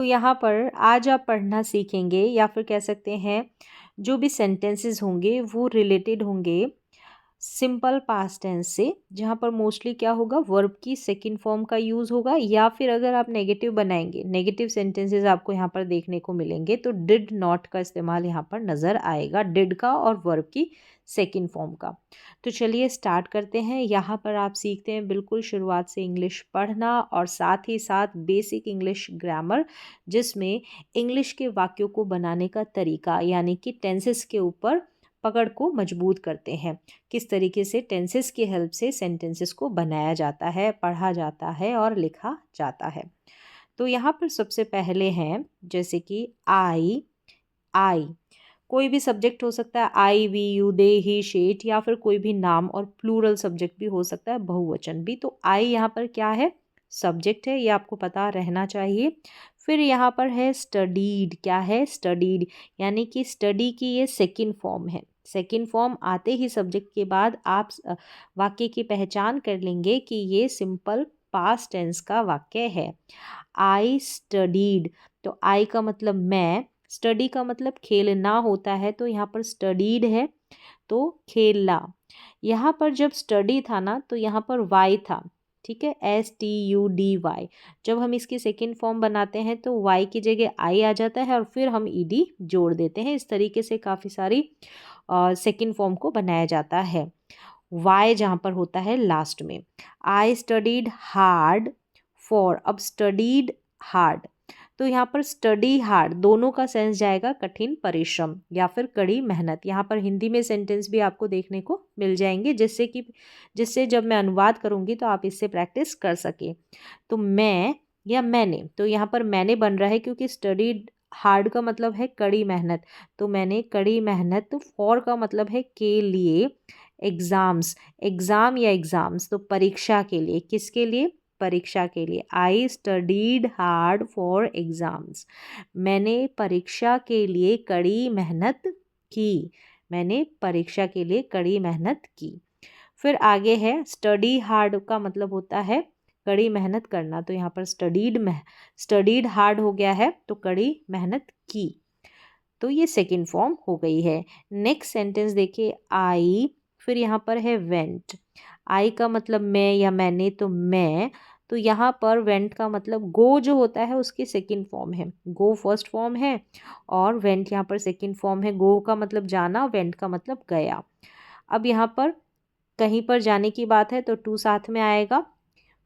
तो यहाँ पर आज आप पढ़ना सीखेंगे या फिर कह सकते हैं जो भी सेंटेंसेस होंगे वो रिलेटेड होंगे सिंपल पास्ट टेंस से, जहाँ पर मोस्टली क्या होगा, वर्ब की सेकंड फॉर्म का यूज़ होगा, या फिर अगर आप नेगेटिव बनाएंगे, नेगेटिव सेंटेंसेस आपको यहाँ पर देखने को मिलेंगे तो डिड नॉट का इस्तेमाल यहाँ पर नज़र आएगा, डिड का और वर्ब की सेकंड फॉर्म का। तो चलिए स्टार्ट करते हैं। यहाँ पर आप सीखते हैं बिल्कुल शुरुआत से इंग्लिश पढ़ना और साथ ही साथ बेसिक इंग्लिश ग्रामर, जिसमें इंग्लिश के वाक्यों को बनाने का तरीका यानी कि टेंसेस के ऊपर पकड़ को मजबूत करते हैं, किस तरीके से टेंसेस की हेल्प से सेंटेंसेस को बनाया जाता है, पढ़ा जाता है और लिखा जाता है। तो यहाँ पर सबसे पहले हैं जैसे कि आई, कोई भी सब्जेक्ट हो सकता है, I we you they he she it, या फिर कोई भी नाम और प्लूरल सब्जेक्ट भी हो सकता है, बहुवचन भी। तो आई यहाँ पर क्या है, सब्जेक्ट है, ये आपको पता रहना चाहिए। फिर यहाँ पर है स्टडीड, क्या है, स्टडीड, यानी कि स्टडी की ये सेकंड फॉर्म है। सेकंड फॉर्म आते ही सब्जेक्ट के बाद आप वाक्य की पहचान कर लेंगे कि ये सिंपल पास्ट टेंस का वाक्य है। आई स्टडीड, तो आई का मतलब मैं, स्टडी का मतलब खेलना होता है, तो यहाँ पर स्टडीड है तो खेलना। यहाँ पर जब स्टडी था ना तो यहाँ पर वाई था, ठीक है, STUDY। जब हम इसकी सेकेंड फॉर्म बनाते हैं तो वाई की जगह आई आ जाता है और फिर हम ED जोड़ देते हैं। इस तरीके से काफ़ी सारी सेकेंड फॉर्म को बनाया जाता है। वाई जहाँ पर होता है लास्ट में। आई स्टडीड हार्ड फॉर, अब स्टडीड हार्ड, तो यहाँ पर स्टडी हार्ड दोनों का सेंस जाएगा कठिन परिश्रम या फिर कड़ी मेहनत। यहाँ पर हिंदी में सेंटेंस भी आपको देखने को मिल जाएंगे, जिससे जब मैं अनुवाद करूँगी तो आप इससे प्रैक्टिस कर सके। तो मैं या मैंने, तो यहाँ पर मैंने बन रहा है क्योंकि स्टडीड हार्ड का मतलब है कड़ी मेहनत, तो मैंने कड़ी मेहनत, तो फॉर का मतलब है के लिए, एग्ज़ाम्स, एग्ज़ाम या एग्ज़ाम्स, तो परीक्षा के लिए, किसके लिए, परीक्षा के लिए। I studied hard for exams, मैंने परीक्षा के लिए कड़ी मेहनत की, मैंने परीक्षा के लिए कड़ी मेहनत की। फिर आगे है स्टडी हार्ड का मतलब होता है कड़ी मेहनत करना, तो यहाँ पर स्टडीड हार्ड हो गया है तो कड़ी मेहनत की, तो ये सेकंड फॉर्म हो गई है। नेक्स्ट सेंटेंस देखिए, आई, फिर यहाँ पर है वेंट। आई का मतलब मैं या मैंने, तो मैं, तो यहाँ पर वेंट का मतलब गो जो होता है उसकी सेकंड फॉर्म है, गो फर्स्ट फॉर्म है और वेंट यहाँ पर सेकंड फॉर्म है। गो का मतलब जाना, वेंट का मतलब गया। अब यहाँ पर कहीं पर जाने की बात है तो टू साथ में आएगा।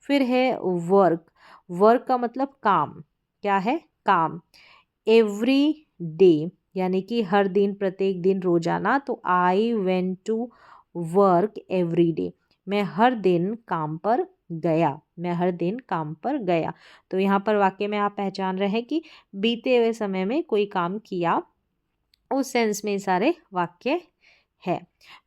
फिर है वर्क, वर्क का मतलब काम, क्या है, काम। एवरी डे, यानी कि हर दिन, प्रत्येक दिन, रोजाना, तो I went to work every day, मैं हर दिन काम पर गया, मैं हर दिन काम पर गया। तो यहाँ पर वाक्य में आप पहचान रहे हैं कि बीते हुए समय में कोई काम किया, उस सेंस में ये सारे वाक्य है।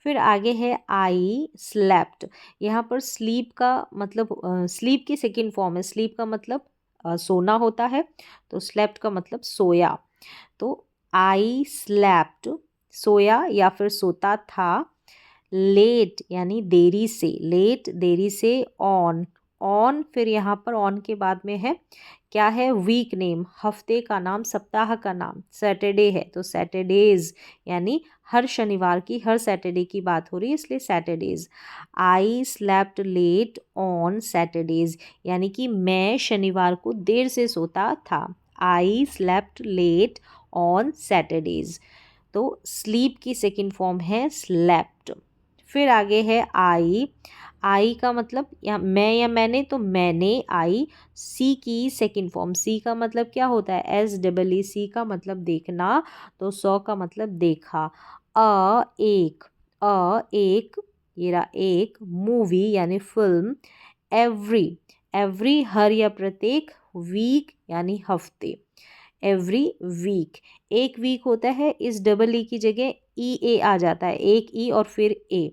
फिर आगे है आई स्लेप्ट, यहाँ पर स्लीप का मतलब स्लीप की सेकंड फॉर्म है, स्लीप का मतलब सोना होता है, तो स्लेप्ट का मतलब सोया, तो आई स्लेप्ट, सोया या फिर सोता था। लेट यानी देरी से, लेट देरी से। ऑन, ऑन, फिर यहाँ पर ऑन के बाद में है क्या है, वीक नेम, हफ्ते का नाम, सप्ताह का नाम। सैटरडे है तो सैटरडेज, यानी हर शनिवार की, हर सैटरडे की बात हो रही है इसलिए Saturdays. I slept late on Saturdays, यानी कि मैं शनिवार को देर से सोता था। I slept late on Saturdays, तो स्लीप की सेकंड फॉर्म है स्लेप्ट। फिर आगे है आई, आई का मतलब या मैं या मैंने, तो मैंने। आई, सी की सेकंड फॉर्म, सी का मतलब क्या होता है, SEE, का मतलब देखना, तो सौ का मतलब देखा। एक, एक, ये रहा एक, मूवी यानी फिल्म। एवरी, एवरी हर या प्रत्येक, वीक यानी हफ्ते, एवरी वीक। एक वीक होता है, इस E की जगह EA आ जाता है, एक E और फिर A,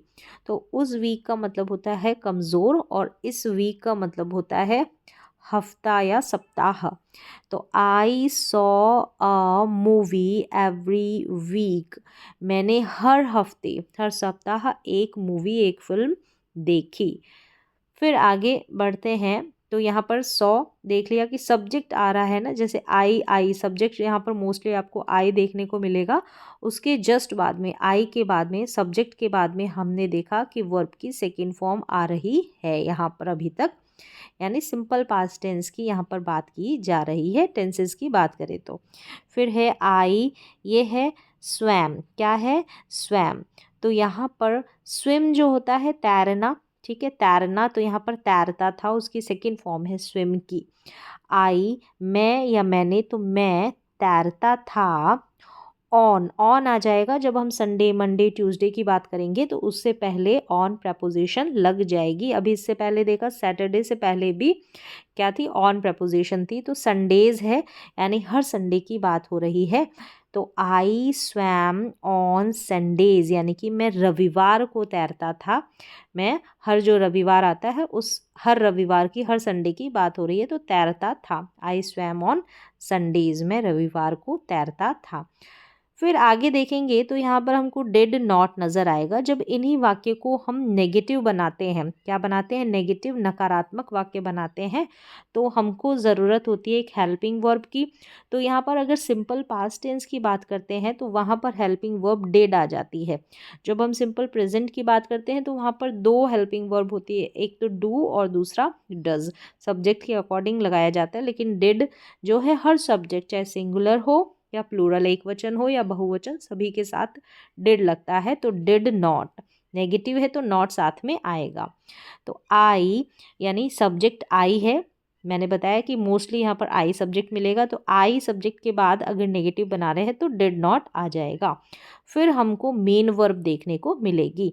तो उस वीक का मतलब होता है कमज़ोर और इस वीक का मतलब होता है हफ्ता या सप्ताह। तो I saw a movie every week, मैंने हर हफ्ते, हर सप्ताह एक मूवी, एक फिल्म देखी। फिर आगे बढ़ते हैं तो यहाँ पर सॉ देख लिया कि सब्जेक्ट आ रहा है ना, जैसे आई सब्जेक्ट यहाँ पर मोस्टली आपको आई देखने को मिलेगा। उसके जस्ट बाद में आई के बाद में सब्जेक्ट के बाद में हमने देखा कि वर्ब की सेकेंड फॉर्म आ रही है यहाँ पर अभी तक, यानी सिंपल पास्ट टेंस की यहाँ पर बात की जा रही है टेंसेस की बात करें तो। फिर है आई, ये है स्वैम, क्या है स्वैम। तो यहाँ पर स्विम जो होता है तैरना, ठीक है तैरना, तो यहाँ पर तैरता था, उसकी सेकंड फॉर्म है स्विम की। आई मैं या मैंने, तो मैं तैरता था। ऑन, ऑन आ जाएगा जब हम संडे मंडे ट्यूसडे की बात करेंगे तो उससे पहले ऑन प्रपोजिशन लग जाएगी। अभी इससे पहले देखा सैटरडे से पहले भी क्या थी, ऑन प्रपोजिशन थी। तो संडेज है यानी हर संडे की बात हो रही है। तो आई स्वैम ऑन संडेज यानी कि मैं रविवार को तैरता था। मैं हर जो रविवार आता है उस हर रविवार की हर संडे की बात हो रही है, तो तैरता था। आई स्वैम ऑन संडेज, मैं रविवार को तैरता था। फिर आगे देखेंगे तो यहाँ पर हमको डिड नॉट नज़र आएगा। जब इन्हीं वाक्य को हम नेगेटिव बनाते हैं, क्या बनाते हैं, नेगेटिव नकारात्मक वाक्य बनाते हैं, तो हमको ज़रूरत होती है एक हेल्पिंग वर्ब की। तो यहाँ पर अगर सिंपल पास्ट टेंस की बात करते हैं तो वहाँ पर हेल्पिंग वर्ब डिड आ जाती है। जब हम सिंपल प्रेजेंट की बात करते हैं तो वहाँ पर दो हेल्पिंग वर्ब होती है, एक तो डू और दूसरा डज। सब्जेक्ट के अकॉर्डिंग लगाया जाता है, लेकिन डिड जो है हर सब्जेक्ट चाहे सिंगुलर हो या प्लूरल एक वचन हो या बहुवचन सभी के साथ डिड लगता है। तो डिड नॉट नेगेटिव है तो नॉट साथ में आएगा। तो आई यानी सब्जेक्ट आई है, मैंने बताया कि मोस्टली यहाँ पर आई सब्जेक्ट मिलेगा। तो आई सब्जेक्ट के बाद अगर नेगेटिव बना रहे हैं तो डिड नॉट आ जाएगा। फिर हमको मेन वर्ब देखने को मिलेगी,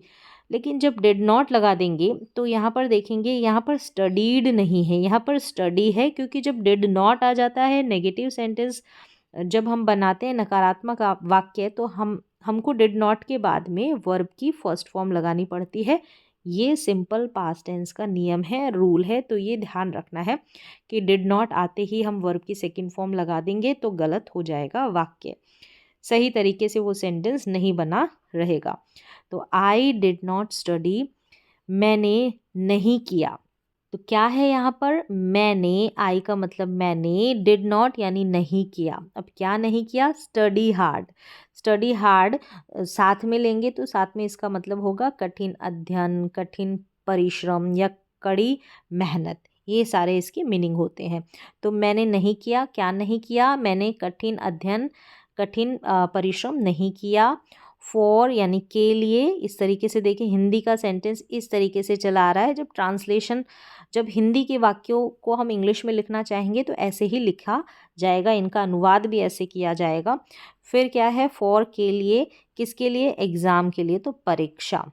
लेकिन जब डिड नॉट लगा देंगे तो यहाँ पर देखेंगे यहाँ पर स्टडीड नहीं है, यहाँ पर स्टडी है। क्योंकि जब डिड नॉट आ जाता है नेगेटिव सेंटेंस जब हम बनाते हैं नकारात्मक वाक्य तो हमको डिड नॉट के बाद में वर्ब की फर्स्ट फॉर्म लगानी पड़ती है। ये सिंपल पास्ट टेंस का नियम है, रूल है। तो ये ध्यान रखना है कि डिड नॉट आते ही हम वर्ब की सेकंड फॉर्म लगा देंगे तो गलत हो जाएगा वाक्य, सही तरीके से वो सेंटेंस नहीं बना रहेगा। तो आई डिड नॉट स्टडी, मैंने नहीं किया। तो क्या है यहाँ पर, मैंने, आई का मतलब मैंने, डिड नॉट यानी नहीं किया। अब क्या नहीं किया, स्टडी हार्ड। स्टडी हार्ड साथ में लेंगे तो साथ में इसका मतलब होगा कठिन अध्ययन, कठिन परिश्रम या कड़ी मेहनत, ये सारे इसके मीनिंग होते हैं। तो मैंने नहीं किया, क्या नहीं किया, मैंने कठिन अध्ययन कठिन परिश्रम नहीं किया। फॉर यानी के लिए, इस तरीके से देखिए हिंदी का सेंटेंस इस तरीके से चला आ रहा है। जब ट्रांसलेशन जब हिंदी के वाक्यों को हम इंग्लिश में लिखना चाहेंगे तो ऐसे ही लिखा जाएगा, इनका अनुवाद भी ऐसे किया जाएगा। फिर क्या है, फॉर के लिए, किसके लिए, एग्ज़ाम के लिए, तो परीक्षा।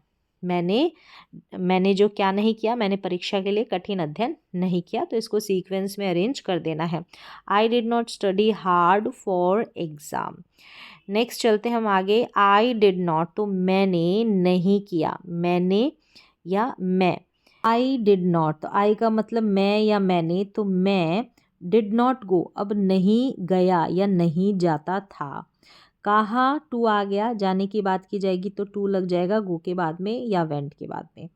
मैंने जो क्या नहीं किया, मैंने परीक्षा के लिए कठिन अध्ययन नहीं किया। तो इसको सीक्वेंस में अरेंज कर देना है। आई did not study hard for exam. Next चलते हैं हम आगे। आई डिड नॉट, तो मैंने नहीं किया, मैंने या मैं। आई डिड नॉट, तो आई का मतलब मैं या मैंने, तो मैं डिड नॉट गो, अब नहीं गया या नहीं जाता था। कहाँ, टू आ गया, जाने की बात की जाएगी तो टू लग जाएगा गो के बाद में या वेंट के बाद में।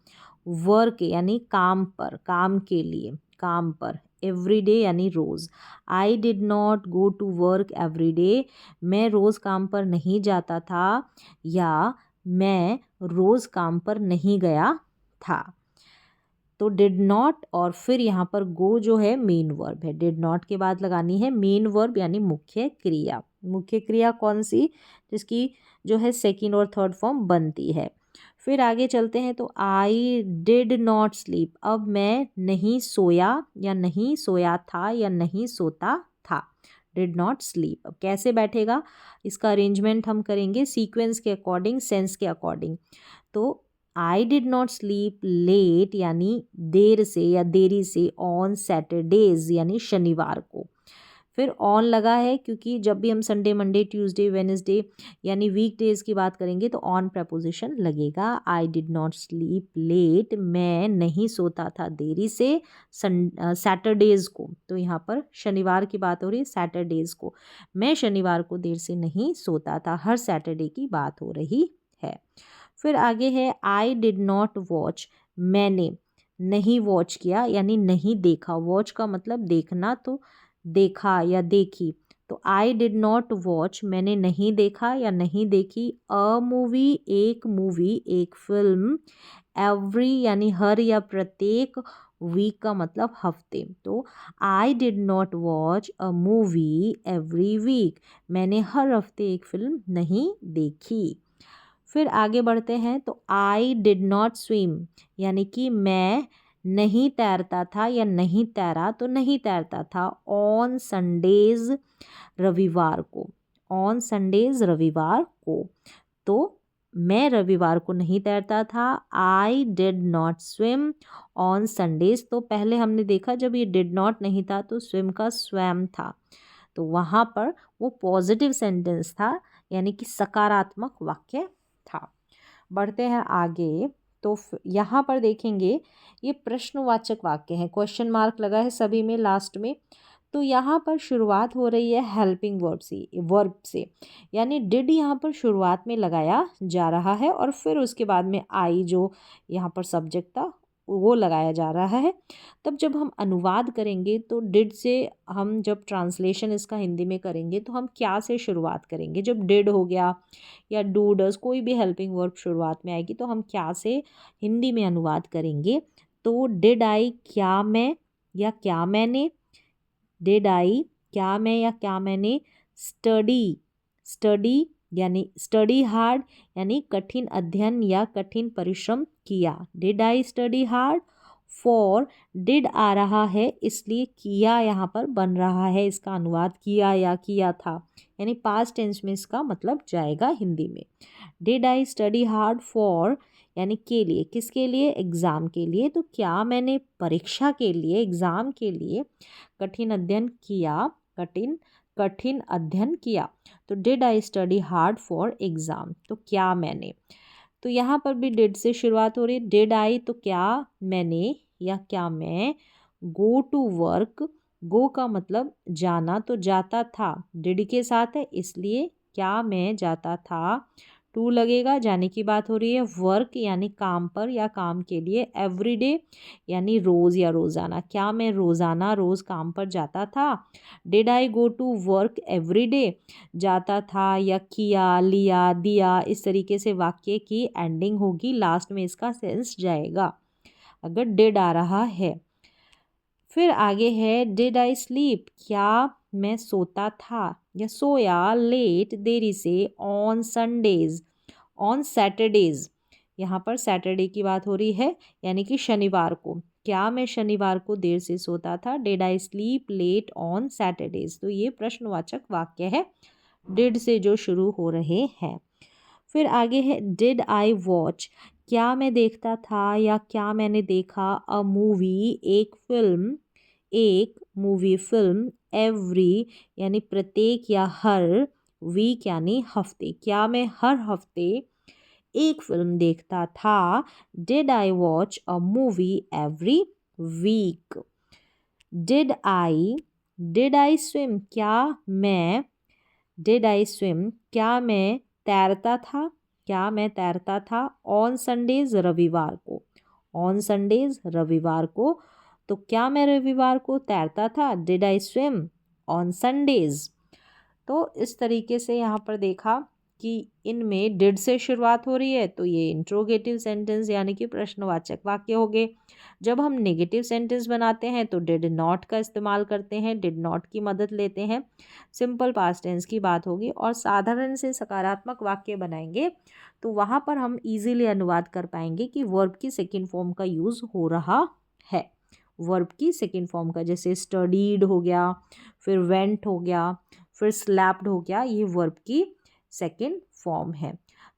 वर्क यानी काम पर, काम के लिए, काम पर। एवरी डे यानी रोज़। I did not go to work every day, मैं रोज़ काम पर नहीं जाता था या मैं रोज़ काम पर नहीं गया था। तो डिड नॉट और फिर यहाँ पर गो जो है मेन वर्ब है, डिड नॉट के बाद लगानी है मेन वर्ब यानी मुख्य क्रिया। मुख्य क्रिया कौन सी, जिसकी जो है सेकंड और थर्ड फॉर्म बनती है। फिर आगे चलते हैं तो आई डिड नॉट स्लीप, अब मैं नहीं सोया या नहीं सोया था या नहीं सोता था। डिड नॉट स्लीप, अब कैसे बैठेगा, इसका अरेंजमेंट हम करेंगे सीक्वेंस के अकॉर्डिंग, सेंस के अकॉर्डिंग। तो I did not sleep late यानी देर से या देरी से, ऑन सैटरडेज यानी शनिवार को। फिर ऑन लगा है क्योंकि जब भी हम संडे मंडे ट्यूसडे वेडनेसडे यानी वीक डेज की बात करेंगे तो ऑन प्रपोजिशन लगेगा। I did not sleep late, मैं नहीं सोता था देरी से सैटरडेज को, तो यहाँ पर शनिवार की बात हो रही है, सैटरडेज को, मैं शनिवार को देर से नहीं सोता था, हर सैटरडे की बात हो रही है। फिर आगे है आई डिड नॉट वॉच, मैंने नहीं वॉच किया यानी नहीं देखा, वॉच का मतलब देखना, तो देखा या देखी, तो आई डिड नॉट वॉच मैंने नहीं देखा या नहीं देखी अ मूवी एक फिल्म, एवरी यानी हर या प्रत्येक, वीक का मतलब हफ्ते, तो I did not watch a movie every week, मैंने हर हफ्ते एक फिल्म नहीं देखी। फिर आगे बढ़ते हैं तो आई डिड नॉट स्विम यानी कि मैं नहीं तैरता था या नहीं तैरा, तो नहीं तैरता था ऑन संडेज रविवार को, ऑन संडेज रविवार को, तो मैं रविवार को नहीं तैरता था। आई did not swim on Sundays, तो पहले हमने देखा जब ये डिड नॉट नहीं था तो स्विम का स्वैम था, तो वहाँ पर वो पॉजिटिव सेंटेंस था यानी कि सकारात्मक वाक्य था। बढ़ते हैं आगे तो यहाँ पर देखेंगे ये प्रश्नवाचक वाक्य हैं, क्वेश्चन मार्क लगा है सभी में लास्ट में, तो यहाँ पर शुरुआत हो रही है हेल्पिंग वर्ब से यानी डिड यहाँ पर शुरुआत में लगाया जा रहा है और फिर उसके बाद में आई जो यहाँ पर सब्जेक्ट था वो लगाया जा रहा है। तब जब हम अनुवाद करेंगे तो डिड से हम जब ट्रांसलेशन इसका हिंदी में करेंगे तो हम क्या से शुरुआत करेंगे, जब डिड हो गया या डू डज कोई भी हेल्पिंग वर्ब शुरुआत में आएगी तो हम क्या से हिंदी में अनुवाद करेंगे, तो डिड आई क्या मैं या क्या मैंने, डिड आई क्या मैं या क्या मैंने, स्टडी स्टडी यानी स्टडी हार्ड यानी कठिन अध्ययन या कठिन परिश्रम किया, did I study hard, for did आ रहा है इसलिए किया यहाँ पर बन रहा है, इसका अनुवाद किया या किया था यानी पास्ट टेंस में इसका मतलब जाएगा हिंदी में। Did I study hard for यानी के लिए, किसके लिए, एग्ज़ाम के लिए, तो क्या मैंने परीक्षा के लिए एग्ज़ाम के लिए कठिन अध्ययन किया, कठिन अध्ययन किया, तो did I study hard for exam, तो क्या मैंने, तो यहाँ पर भी डिड से शुरुआत हो रही है, डिड आई तो क्या मैंने या क्या मैं, गो टू वर्क, गो का मतलब जाना, तो जाता था डिड के साथ है इसलिए क्या मैं जाता था, टू लगेगा, जाने की बात हो रही है, वर्क यानी काम पर या काम के लिए, एवरीडे यानी रोज़ या रोज़ाना, क्या मैं रोज़ाना रोज़ काम पर जाता था, did I go to work every day, जाता था या किया, लिया, दिया, इस तरीके से वाक्य की एंडिंग होगी, लास्ट में इसका सेंस जाएगा अगर डिड आ रहा है। फिर आगे है डिड आई स्लीप, क्या मैं सोता था या सोया, लेट देरी से, ऑन संडेज, ऑन सैटरडेज, यहाँ पर सैटरडे की बात हो रही है यानी कि शनिवार को, क्या मैं शनिवार को देर से सोता था, did I sleep late on Saturdays, तो ये प्रश्नवाचक वाक्य है डिड से जो शुरू हो रहे हैं। फिर आगे है डिड आई वॉच, क्या मैं देखता था या क्या मैंने देखा अ मूवी एक फिल्म, एक मूवी फिल्म, एवरी यानी प्रत्येक या हर, वीक यानी हफ्ते, क्या मैं हर हफ्ते एक फिल्म देखता था, did I watch a movie every week, did I swim, क्या मैं, डिड आई स्विम क्या मैं तैरता था, क्या मैं तैरता था, ऑन संडेज रविवार को, ऑन संडेज रविवार को, तो क्या मैं रविवार को तैरता था, did I swim on Sundays. तो इस तरीके से यहाँ पर देखा कि इनमें डिड से शुरुआत हो रही है तो ये इंट्रोगेटिव सेंटेंस यानी कि प्रश्नवाचक वाक्य हो गए। जब हम नेगेटिव सेंटेंस बनाते हैं तो डिड नॉट का इस्तेमाल करते हैं, डिड नॉट की मदद लेते हैं, सिंपल पास्ट टेंस की बात होगी। और साधारण से सकारात्मक वाक्य बनाएंगे तो वहाँ पर हम इजीली अनुवाद कर पाएंगे कि वर्ब की सेकंड फॉर्म का यूज़ हो रहा है, वर्ब की सेकंड फॉर्म का, जैसे स्टडीड हो गया, फिर वेंट हो गया, फिर स्लैप्ड हो गया, ये वर्ब की सेकंड फॉर्म है।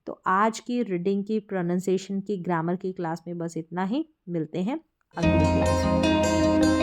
तो आज की रीडिंग की, प्रोनाउंसिएशन की, ग्रामर की क्लास में बस इतना ही। मिलते हैं अगली क्लास में।